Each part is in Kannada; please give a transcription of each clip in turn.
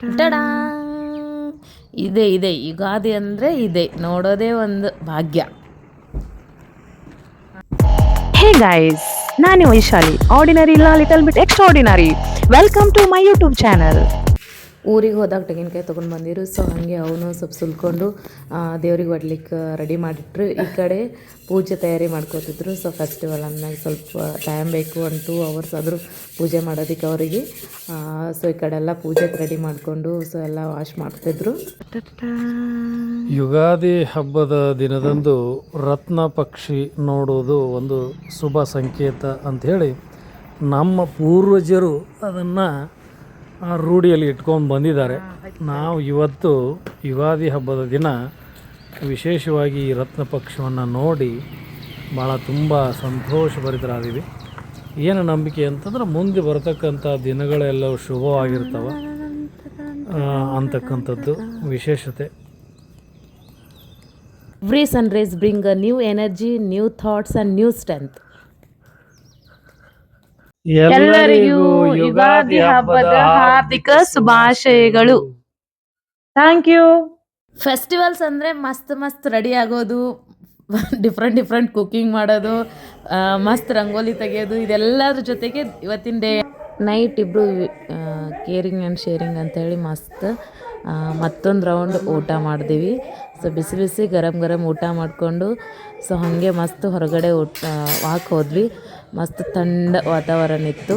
ಟಡಾ ಇದೆ ಯುಗಾದಿ ಅಂದರೆ ಇದೆ ನೋಡೋದೇ ಒಂದು ಭಾಗ್ಯ. ಹೇ ಗೈಸ್, ನಾನು ವೈಶಾಲಿ. ಆರ್ಡಿನರಿ ಇಲ್ಲ, little bit extraordinary. Welcome to my YouTube channel. ಊರಿಗೆ ಹೋದಾಗ ತೆಂಗಿನಕಾಯಿ ತೊಗೊಂಡು ಬಂದಿರು. ಸೊ ಹಾಗೆ ಅವನು ಸ್ವಲ್ಪ ಸುಲ್ಕೊಂಡು ದೇವ್ರಿಗೆ ಒಡ್ಲಿಕ್ಕೆ ರೆಡಿ ಮಾಡಿಟ್ರು. ಈ ಕಡೆ ಪೂಜೆ ತಯಾರಿ ಮಾಡ್ಕೋತಿದ್ರು. ಸೊ ಫೆಸ್ಟಿವಲ್ ಅಂದಾಗ ಸ್ವಲ್ಪ ಟೈಮ್ ಬೇಕು, 1-2 hours ಆದರೂ ಪೂಜೆ ಮಾಡೋದಕ್ಕೆ ಅವರಿಗೆ. ಸೊ ಈ ಕಡೆ ಎಲ್ಲ ಪೂಜೆಗೆ ರೆಡಿ ಮಾಡಿಕೊಂಡು ಸೊ ಎಲ್ಲ ವಾಶ್ ಮಾಡ್ತಿದ್ರು. ಯುಗಾದಿ ಹಬ್ಬದ ದಿನದಂದು ರತ್ನ ಪಕ್ಷಿ ನೋಡುವುದು ಒಂದು ಶುಭ ಸಂಕೇತ ಅಂಥೇಳಿ ನಮ್ಮ ಪೂರ್ವಜರು ಅದನ್ನು ರೂಢಿಯಲ್ಲಿ ಇಟ್ಕೊಂಡು ಬಂದಿದ್ದಾರೆ. ನಾವು ಇವತ್ತು ಯುಗಾದಿ ಹಬ್ಬದ ದಿನ ವಿಶೇಷವಾಗಿ ಈ ರತ್ನ ಪಕ್ಷಿಯನ್ನು ನೋಡಿ ಭಾಳ ತುಂಬ ಸಂತೋಷಭರಿತರಾದೀವಿ. ಏನು ನಂಬಿಕೆ ಅಂತಂದ್ರೆ ಮುಂದೆ ಬರತಕ್ಕಂಥ ದಿನಗಳೆಲ್ಲವೂ ಶುಭವಾಗಿರ್ತವೆ ಅಂತಕ್ಕಂಥದ್ದು ವಿಶೇಷತೆ. Every sunrise bring a new energy, new thoughts and new strength. ಎಲ್ಲರಿಗೂ ಯುಗಾದಿ ಹಬ್ಬದ ಹಾರ್ದಿಕ ಶುಭಾಶಯಗಳು. Thank you. ಫೆಸ್ಟಿವಲ್ಸ್ ಅಂದರೆ ಮಸ್ತ್ ರೆಡಿ ಆಗೋದು, ಡಿಫ್ರೆಂಟ್ ಕುಕ್ಕಿಂಗ್ ಮಾಡೋದು, ಮಸ್ತ್ ರಂಗೋಲಿ ತೆಗೆಯೋದು, ಇದೆಲ್ಲದ್ರ ಜೊತೆಗೆ ಇವತ್ತಿನ ಡೇ ನೈಟ್ ಇಬ್ಬರು ಕೇರಿಂಗ್ ಆ್ಯಂಡ್ ಶೇರಿಂಗ್ ಅಂತೇಳಿ ಮತ್ತೊಂದು ರೌಂಡ್ ಊಟ ಮಾಡಿದೀವಿ. ಸೊ ಬಿಸಿ ಗರಂ ಊಟ ಮಾಡಿಕೊಂಡು ಸೊ ಹಾಗೆ ಮಸ್ತ್ ಹೊರಗಡೆ ವಾಕ್ ಹೋದ್ವಿ. ಮಸ್ತ್ ಥಂಡ ವಾತಾವರಣ ಇತ್ತು,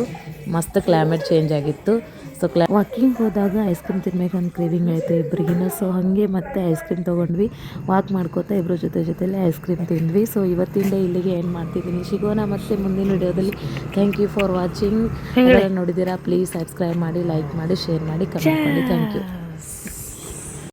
ಮಸ್ತ್ ಕ್ಲೈಮೇಟ್ ಚೇಂಜ್ ಆಗಿತ್ತು. ಸೊ ವಾಕಿಂಗ್ ಹೋದಾಗ ಐಸ್ ಕ್ರೀಮ್ ತಿನ್ಬೇಕಂತ ಕ್ರೇವಿಂಗ್ ಆಯಿತು ಇಬ್ಬರಿಗಿನ. ಸೊ ಹಾಗೆ ಮತ್ತೆ ಐಸ್ ಕ್ರೀಮ್ ತೊಗೊಂಡ್ವಿ. ವಾಕ್ ಮಾಡ್ಕೋತಾ ಇಬ್ಬರು ಜೊತೆಲಿ ಐಸ್ ಕ್ರೀಮ್ ತಿಂದ್ವಿ. ಸೊ ಇವತ್ತಿನ ಡೇ ಇಲ್ಲಿಗೆ ಏನು ಮಾಡ್ತಿದ್ದೀನಿ. ಸಿಗೋಣ ಮತ್ತೆ ಮುಂದಿನ ವಿಡಿಯೋದಲ್ಲಿ. Thank you for watching. ನೋಡಿದ್ದೀರಾ, ಪ್ಲೀಸ್ ಸಬ್ಸ್ಕ್ರೈಬ್ ಮಾಡಿ, ಲೈಕ್ ಮಾಡಿ, ಶೇರ್ ಮಾಡಿ, ಕಮೆಂಟ್ ಮಾಡಿ. Thank you.